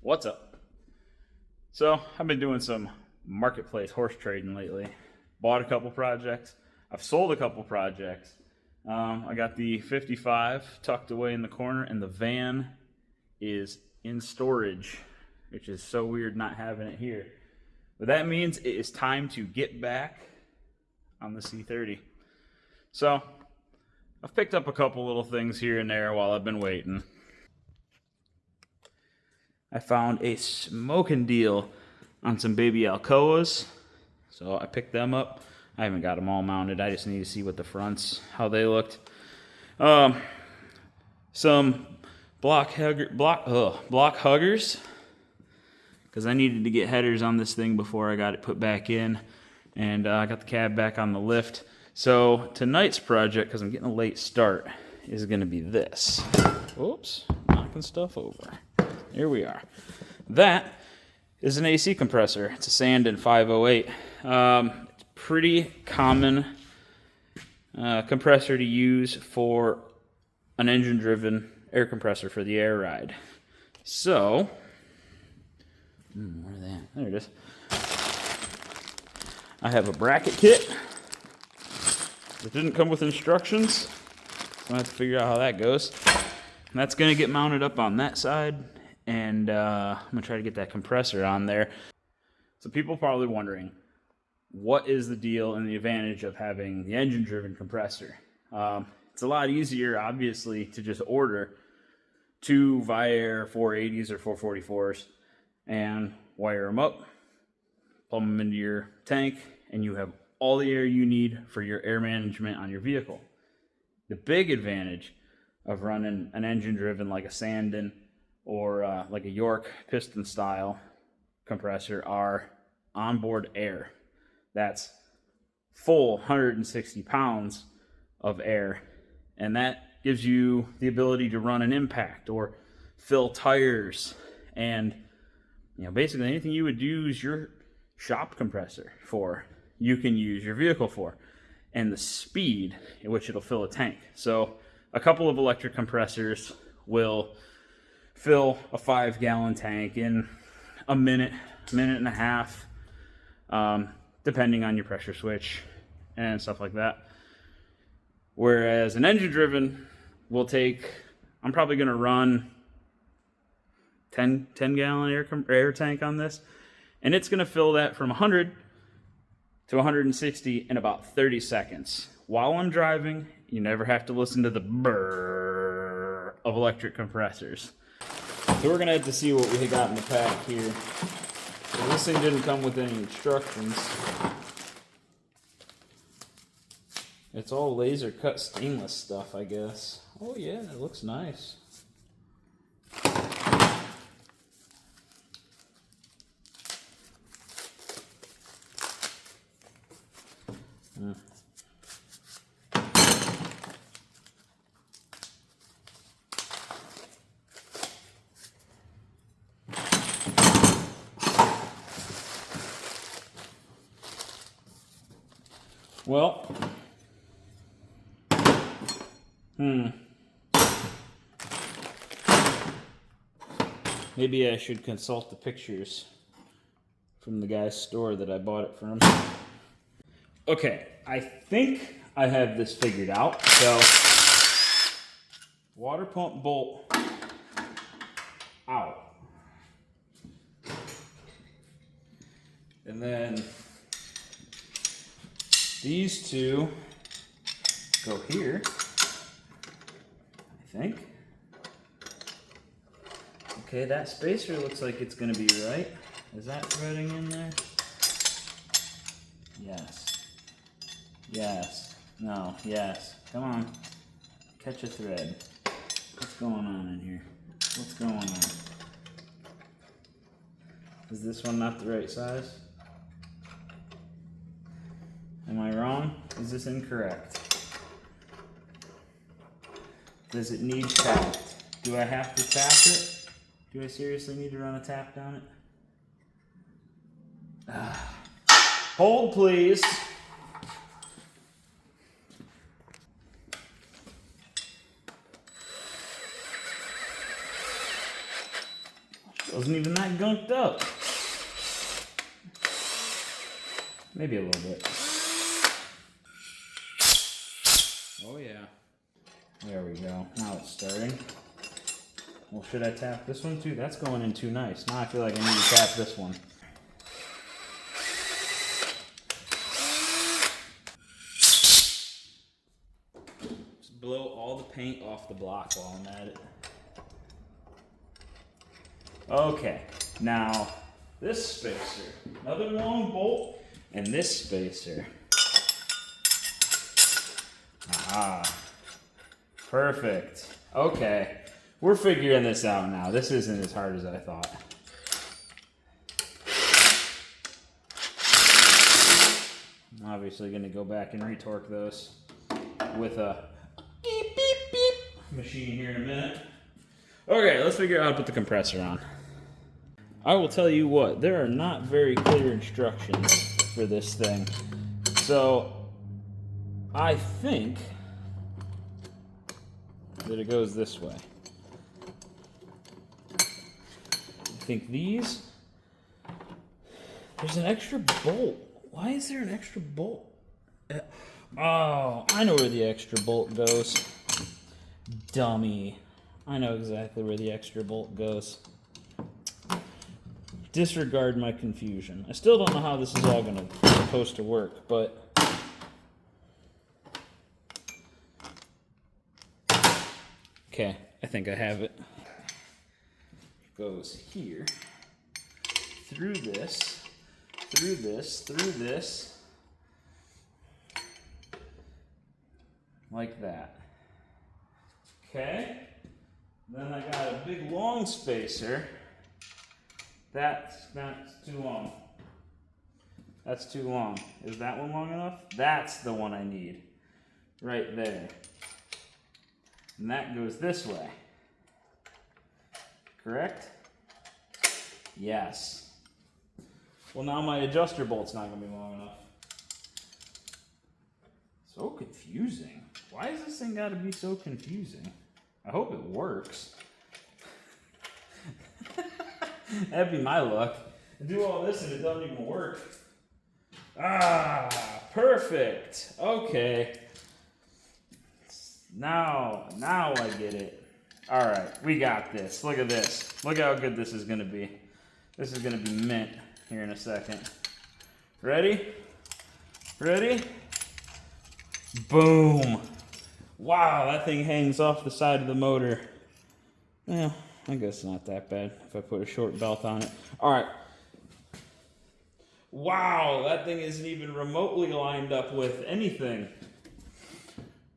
What's up? So, I've been doing some marketplace horse trading lately. Bought a couple projects. I've sold a couple projects. I got the 55 tucked away in the corner, and the van is in storage, which is so weird not having it here. But that means it is time to get back on the C30. So, I've picked up a couple little things here and there while I've been waiting. I found a smoking deal on some baby Alcoas, so I picked them up. I haven't got them all mounted. I just need to see what the fronts, how they looked. Some block huggers, because I needed to get headers on this thing before I got it put back in, and I got the cab back on the lift. So tonight's project, because I'm getting a late start, is going to be this. Oops, knocking stuff over. Here we are. That is an AC compressor. It's a Sandin 508. It's pretty common compressor to use for an engine-driven air compressor for the air ride. So, where's that? There it is. I have a bracket kit. It didn't come with instructions, so I have to figure out how that goes. And that's going to get mounted up on that side. And I'm going to try to get that compressor on there. So people are probably wondering, what is the deal and the advantage of having the engine-driven compressor? It's a lot easier, obviously, to just order two Viair 480s or 444s and wire them up, plumb them into your tank, and you have all the air you need for your air management on your vehicle. The big advantage of running an engine-driven like a Sandin or like a York piston style compressor are onboard air. That's full 160 pounds of air, and that gives you the ability to run an impact or fill tires, and basically anything you would use your shop compressor for, you can use your vehicle for, and the speed at which it'll fill a tank. So a couple of electric compressors will fill a 5-gallon tank in a minute and a half, depending on your pressure switch and stuff like that. Whereas an engine-driven will take, I'm probably going to run 10-gallon air tank on this, and it's going to fill that from 100 to 160 in about 30 seconds. While I'm driving, you never have to listen to the brrr of electric compressors. So we're going to have to see what we got in the pack here. So this thing didn't come with any instructions. It's all laser cut stainless stuff, I guess. Oh yeah, it looks nice. Well, maybe I should consult the pictures from the guy's store that I bought it from. Okay, I think I have this figured out. So, water pump bolt out. And then these two go here, I think. Okay, that spacer looks like it's going to be right. Is that threading in there? Yes. Yes. No. Yes. Come on. Catch a thread. What's going on in here? What's going on? Is this one not the right size? Am I wrong? Is this incorrect? Does it need tapped? Do I have to tap it? Do I seriously need to run a tap down it? Hold, please. Wasn't even that gunked up. Maybe a little bit. Oh yeah. There we go. Now it's starting. Well, should I tap this one too? That's going in too nice. Now I feel like I need to tap this one. Just blow all the paint off the block while I'm at it. Okay, now this spacer. Another long bolt and this spacer. Ah, perfect. Okay, we're figuring this out now. This isn't as hard as I thought. I'm obviously going to go back and retorque those with a beep, beep, beep machine here in a minute. Okay, let's figure out how to put the compressor on. I will tell you what, there are not very clear instructions for this thing. So, I think that it goes this way. I think these, there's an extra bolt. Why is there an extra bolt? Oh, I know where the extra bolt goes. Dummy. I know exactly where the extra bolt goes. Disregard my confusion. I still don't know how this is all supposed to work, but okay, I think I have it. It goes here, through this, through this, through this, like that. Okay, then I got a big long spacer. That's too long. That's too long. Is that one long enough? That's the one I need. Right there. And that goes this way. Correct? Yes. Well, now my adjuster bolt's not going to be long enough. So confusing. Why does this thing got to be so confusing? I hope it works. That'd be my luck. I do all this and it doesn't even work. Ah, perfect. Okay. Now I get it. All right, we got this. Look at this. Look how good this is going to be. This is going to be mint here in a second. Ready? Ready? Boom. Wow, that thing hangs off the side of the motor. Well, I guess it's not that bad if I put a short belt on it. All right. Wow, that thing isn't even remotely lined up with anything.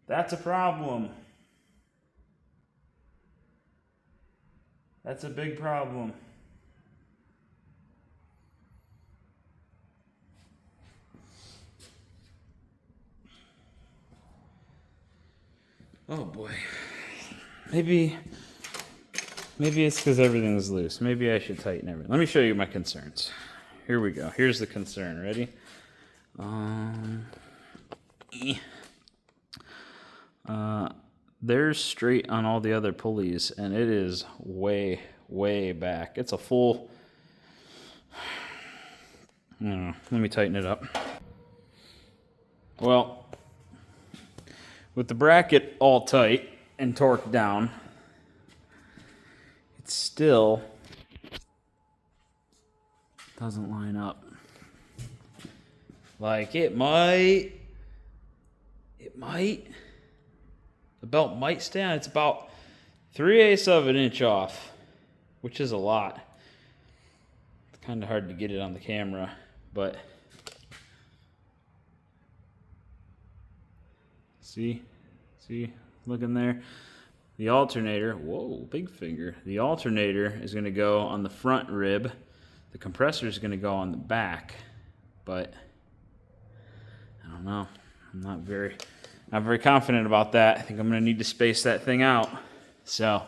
That's a problem. That's a big problem. Oh boy. Maybe it's because everything's loose. Maybe I should tighten everything. Let me show you my concerns. Here we go. Here's the concern. Ready? There's straight on all the other pulleys, and it is way, way back. It's a full... I don't know. Let me tighten it up. Well, with the bracket all tight and torqued down, it still doesn't line up. Like it might, the belt might stay on. It's about 3/8 of an inch off, which is a lot. It's kind of hard to get it on the camera, but see, look in there. The alternator, whoa, big finger. The alternator is going to go on the front rib. The compressor is going to go on the back, but I don't know. I'm not very confident about that. I think I'm going to need to space that thing out. So,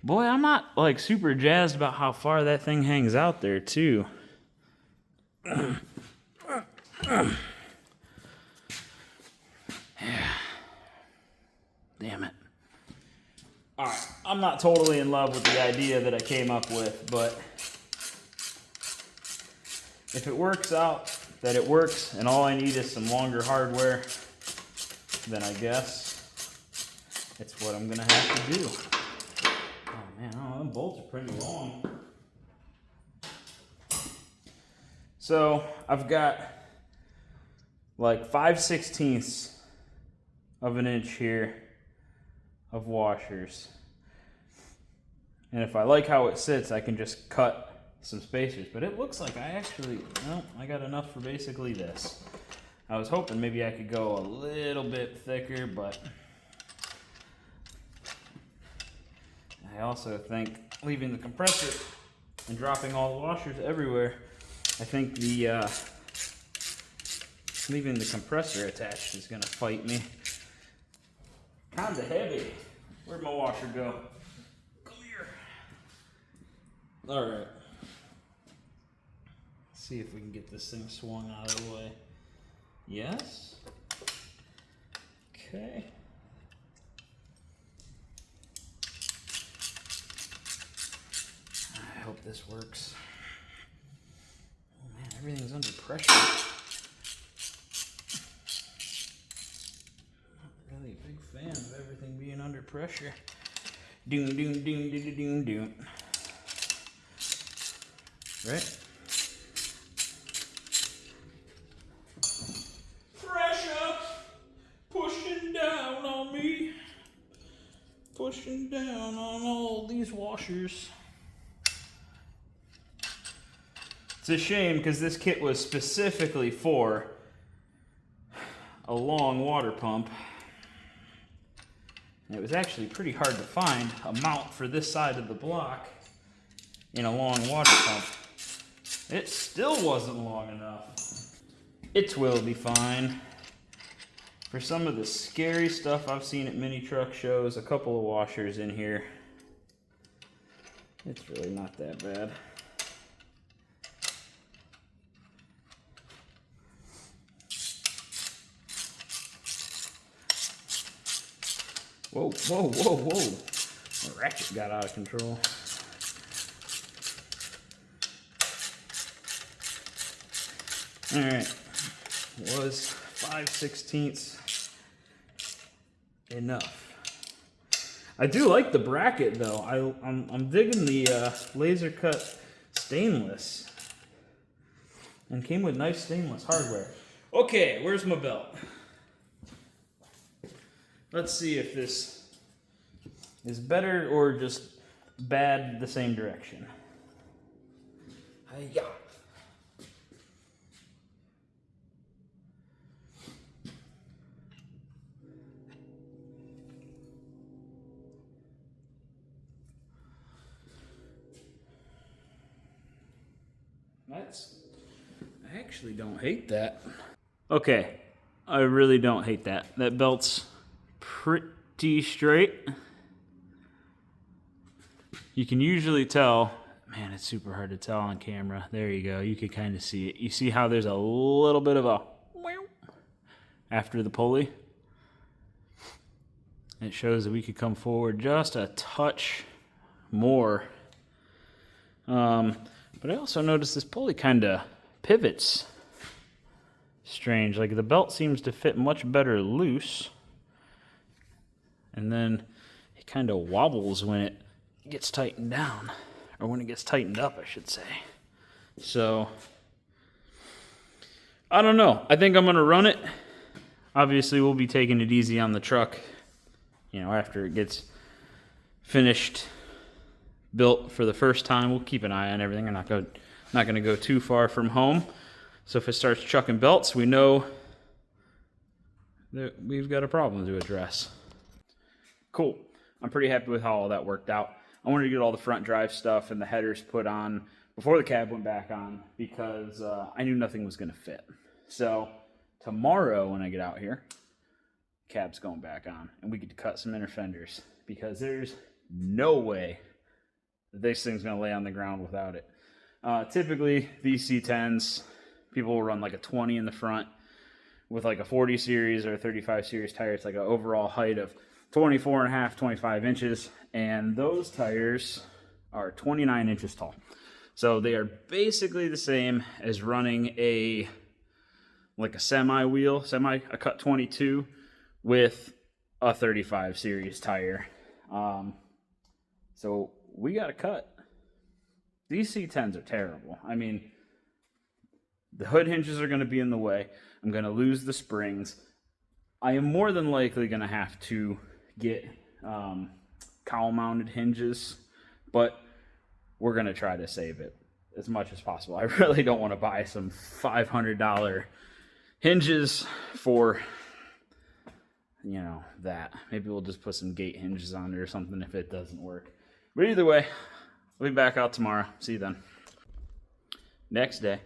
boy, I'm not like super jazzed about how far that thing hangs out there too. Yeah. Damn it. Alright, I'm not totally in love with the idea that I came up with, but if it works out, that it works, and all I need is some longer hardware, then I guess it's what I'm gonna have to do. Oh man, oh, them bolts are pretty long. So I've got like 5/16 of an inch here of washers. And if I like how it sits, I can just cut some spacers. But it looks like I got enough for basically this. I was hoping maybe I could go a little bit thicker, but I also think leaving the compressor and dropping all the washers everywhere, I think the leaving the compressor attached is gonna fight me. Kinda heavy. Where'd my washer go? Come here. Alright. See if we can get this thing swung out of the way. Yes. Okay. I hope this works. Oh man, everything's under pressure. Really a big fan of everything being under pressure. Doom, doom, doom, doom, doom, doom. Right? Pressure pushing down on me. Pushing down on all these washers. It's a shame because this kit was specifically for a long water pump. And it was actually pretty hard to find a mount for this side of the block in a long water pump. It still wasn't long enough. It will be fine. For some of the scary stuff I've seen at mini truck shows, a couple of washers in here. It's really not that bad. Whoa, whoa, whoa, whoa. The ratchet got out of control. Alright. Was 5/16 enough? I do like the bracket though. I'm digging the laser cut stainless. And came with nice stainless hardware. Okay, where's my belt? Let's see if this is better or just bad the same direction. Hi-ya. I actually don't hate that. Okay, I really don't hate that. That belt's pretty straight. You can usually tell, man, it's super hard to tell on camera. There you go, you can kind of see it. You see how there's a little bit of a after the pulley? It shows that we could come forward just a touch more. But I also noticed this pulley kind of pivots. Strange, like the belt seems to fit much better loose. And then it kind of wobbles when it gets tightened down. Or when it gets tightened up, I should say. So, I don't know. I think I'm going to run it. Obviously, we'll be taking it easy on the truck, you know, after it gets finished, built for the first time. We'll keep an eye on everything. I'm not going to go too far from home. So if it starts chucking belts, we know that we've got a problem to address. Cool. I'm pretty happy with how all that worked out. I wanted to get all the front drive stuff and the headers put on before the cab went back on because I knew nothing was going to fit. So tomorrow when I get out here, cab's going back on and we get to cut some inner fenders because there's no way that this thing's going to lay on the ground without it. Typically, these C10s, people will run like a 20 in the front with like a 40 series or a 35 series tire. It's like an overall height of 24 and a half, 25 inches, and those tires are 29 inches tall. So they are basically the same as running a semi wheel, a cut 22 with a 35 series tire. So we got a cut. These C10s are terrible. I mean, the hood hinges are going to be in the way. I'm going to lose the springs. I am more than likely going to have to get cowl mounted hinges, but we're going to try to save it as much as possible. I really don't want to buy some $500 hinges for, you know, that. Maybe we'll just put some gate hinges on it or something if it doesn't work. But either way, I'll be back out tomorrow. See you then. Next day.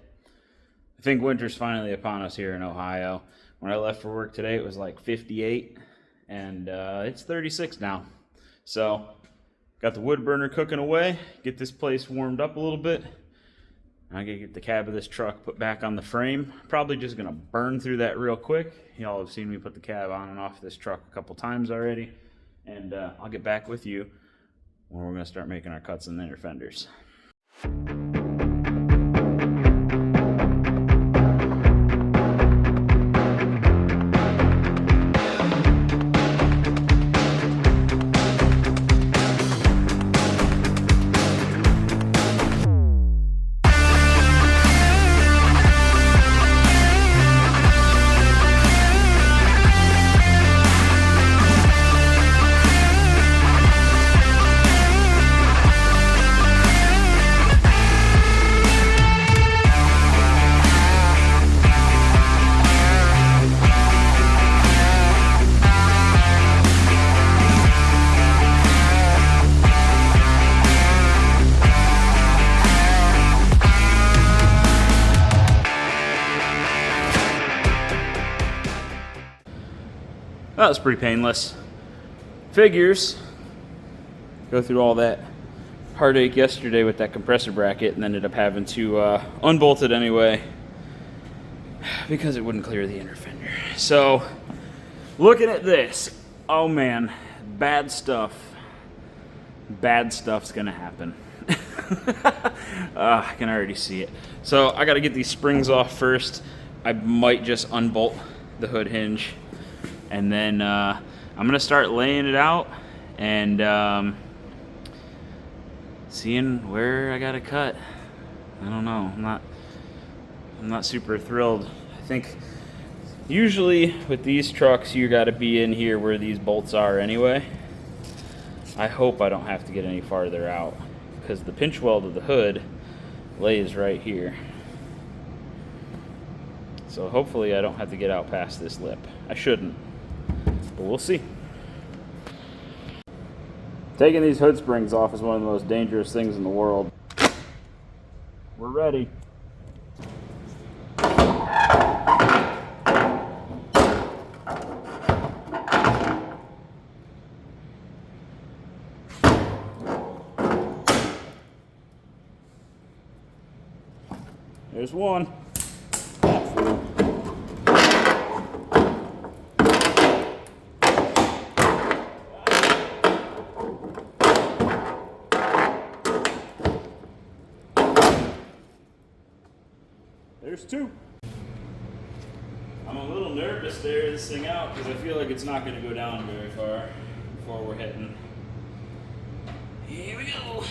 I think winter's finally upon us here in Ohio. When I left for work today, it was like 58, and it's 36 now. So, got the wood burner cooking away, get this place warmed up a little bit. I gotta get the cab of this truck put back on the frame. Probably just gonna burn through that real quick. Y'all have seen me put the cab on and off this truck a couple times already. And I'll get back with you when we're gonna start making our cuts in the inner fenders. That was pretty painless. Figures. Go through all that heartache yesterday with that compressor bracket and ended up having to unbolt it anyway because it wouldn't clear the inner fender. So, looking at this, oh man, bad stuff. Bad stuff's gonna happen. I can already see it. So I gotta get these springs off first. I might just unbolt the hood hinge. And then I'm gonna start laying it out and seeing where I gotta cut. I don't know. I'm not super thrilled. I think usually with these trucks you gotta be in here where these bolts are anyway. I hope I don't have to get any farther out because the pinch weld of the hood lays right here. So hopefully I don't have to get out past this lip. I shouldn't. But we'll see. Taking these hood springs off is one of the most dangerous things in the world. We're ready. There's one. There's two. I'm a little nervous to air this thing out because I feel like it's not going to go down very far before we're hitting. Here we go.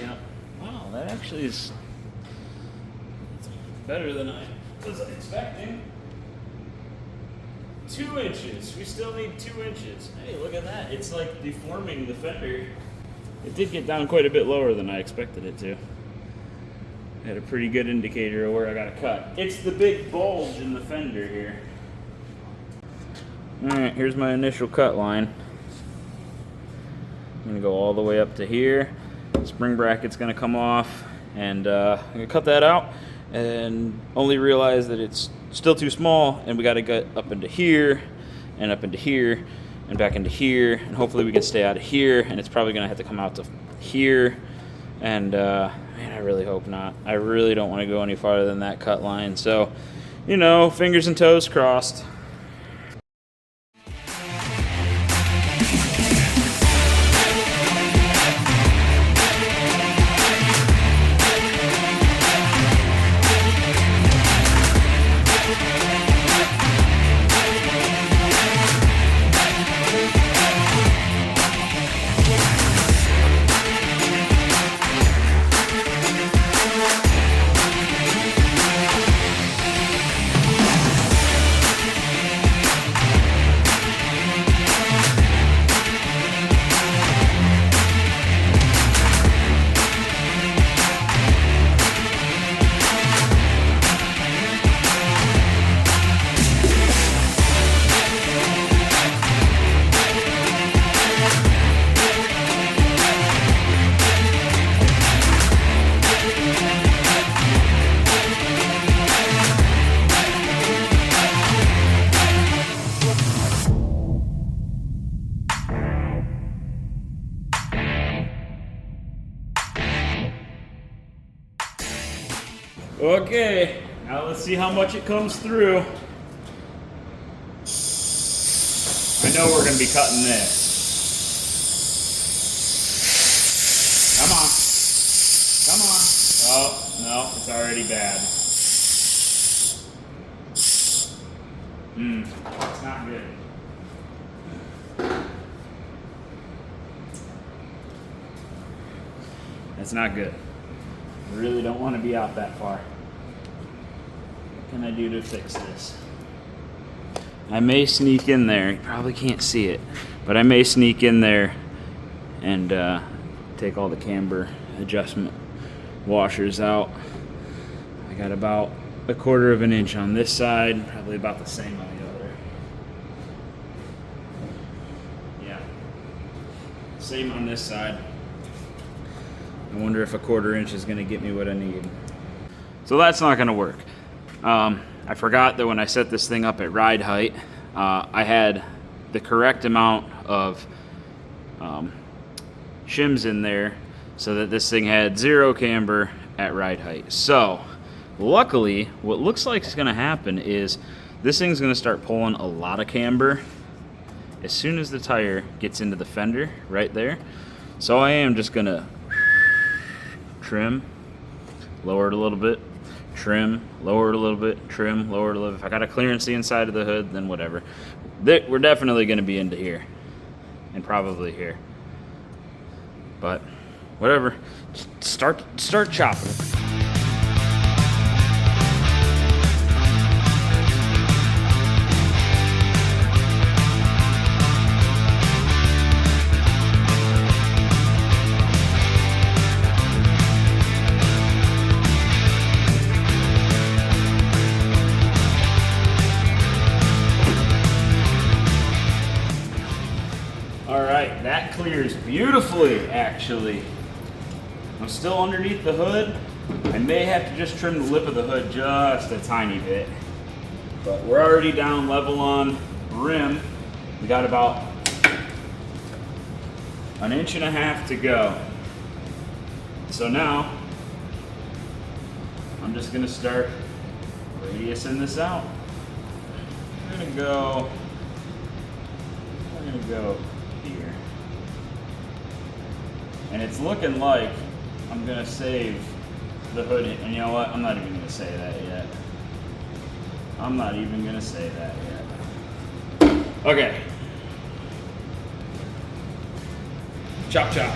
Yeah. Wow, that actually is better than I was expecting. 2 inches. We still need 2 inches. Hey, look at that. It's like deforming the fender. It did get down quite a bit lower than I expected it to. I had a pretty good indicator of where I got to cut. It's the big bulge in the fender here. Alright, here's my initial cut line. I'm going to go all the way up to here. Spring bracket's going to come off. And I'm going to cut that out. And only realize that it's still too small and we got to get up into here and up into here and back into here, and hopefully we can stay out of here, and it's probably going to have to come out to here, and Man, I really hope not. I really don't want to go any farther than that cut line. So, you know, fingers and toes crossed. Okay, now let's see how much it comes through. I know we're going to be cutting this. Come on. Come on. Oh, no, it's already bad. It's not good. That's not good. I really don't want to be out that far. What can I do to fix this? I may sneak in there. You probably can't see it, but I may sneak in there and take all the camber adjustment washers out. I got about 1/4 of an inch on this side, probably about the same on the other. Yeah, same on this side. I wonder if 1/4 inch is going to get me what I need. So that's not going to work. I forgot that when I set this thing up at ride height, I had the correct amount of shims in there so that this thing had 0 camber at ride height. So luckily, what looks like is going to happen is this thing's going to start pulling a lot of camber as soon as the tire gets into the fender right there. So I am just going to trim, lower it a little bit, trim, lower it a little bit, trim, lower it a little bit. If I got a clearance the inside of the hood, then whatever. We're definitely going to be into here and probably here. But whatever, start chopping. Alright, that clears beautifully, actually. I'm still underneath the hood. I may have to just trim the lip of the hood just a tiny bit. But we're already down level on rim. We got about 1.5 inches to go. So now, I'm just gonna start radiusing this out. We're gonna go here. And it's looking like I'm gonna save the hood. And you know what? I'm not even gonna say that yet. I'm not even gonna say that yet. Okay. Chop chop.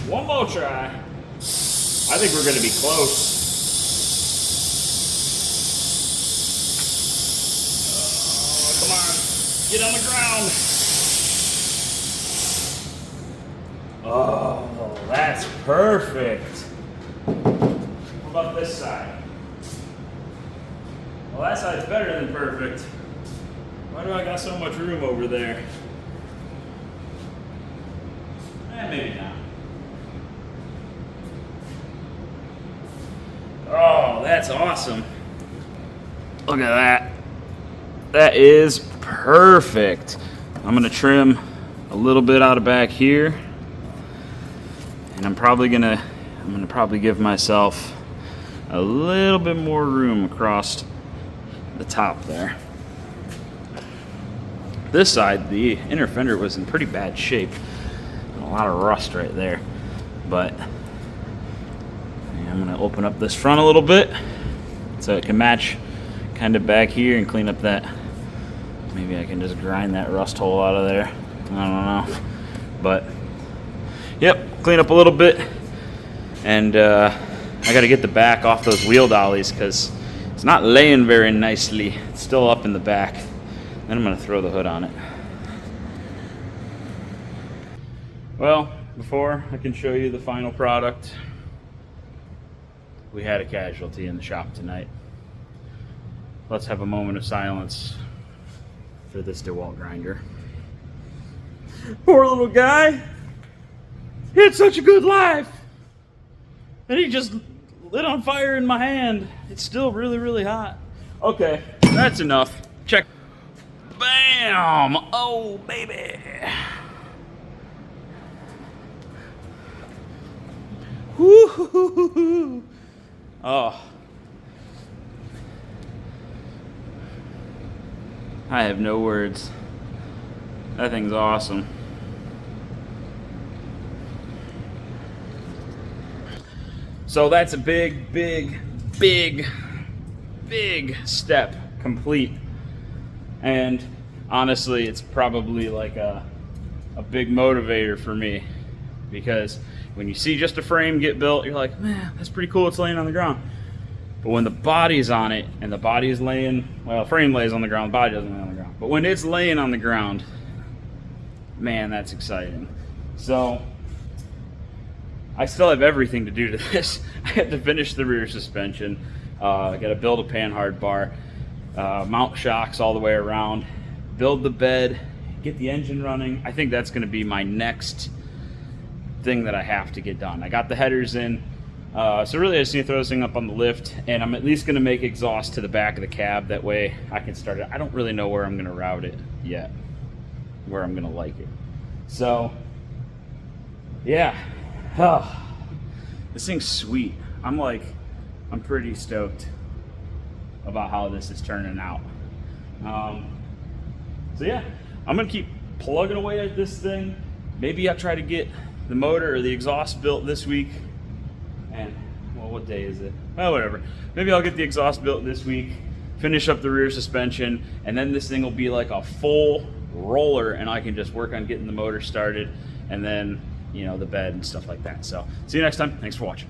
One more try. I think we're going to be close. Oh, come on. Get on the ground. Oh, that's perfect. What about this side? Well, that side's better than perfect. Why do I got so much room over there? Maybe not. Oh, that's awesome. Look at that. That is perfect. I'm gonna trim a little bit out of back here, and I'm gonna probably give myself a little bit more room across the top there. This side, the inner fender was in pretty bad shape. A lot of rust right there. But I'm gonna open up this front a little bit so it can match kind of back here and clean up that. Maybe I can just grind that rust hole out of there. I don't know. But, yep, clean up a little bit. And I gotta get the back off those wheel dollies because it's not laying very nicely. It's still up in the back. Then I'm gonna throw the hood on it. Well, before I can show you the final product, we had a casualty in the shop tonight. Let's have a moment of silence for this DeWalt grinder. Poor little guy. He had such a good life. And he just lit on fire in my hand. It's still really, really hot. Okay, that's enough. Check. Bam! Oh, baby. Woo-hoo-hoo-hoo-hoo. Oh. I have no words. That thing's awesome. So that's a big, big, big, big step complete. And honestly, it's probably like a big motivator for me, because when you see just a frame get built, you're like, man, that's pretty cool, it's laying on the ground. But when the body's on it, and the body is laying, well, frame lays on the ground, the body doesn't lay on the ground. But when it's laying on the ground, man, that's exciting. So, I still have everything to do to this. I have to finish the rear suspension. I got to build a panhard bar, mount shocks all the way around, build the bed, get the engine running. I think that's going to be my next thing that I have to get done. I got the headers in, so really I just need to throw this thing up on the lift, and I'm at least going to make exhaust to the back of the cab. That way I can start it. I don't really know where I'm going to route it yet, where I'm going to like it. So, yeah. Oh, this thing's sweet. I'm pretty stoked about how this is turning out. So yeah, I'm gonna keep plugging away at this thing. Maybe I'll try to get the motor or the exhaust built this week. And, well, what day is it? Well, whatever. Maybe I'll get the exhaust built this week, finish up the rear suspension, and then this thing will be like a full roller, and I can just work on getting the motor started, and then, you know, the bed and stuff like that. So, see you next time. Thanks for watching.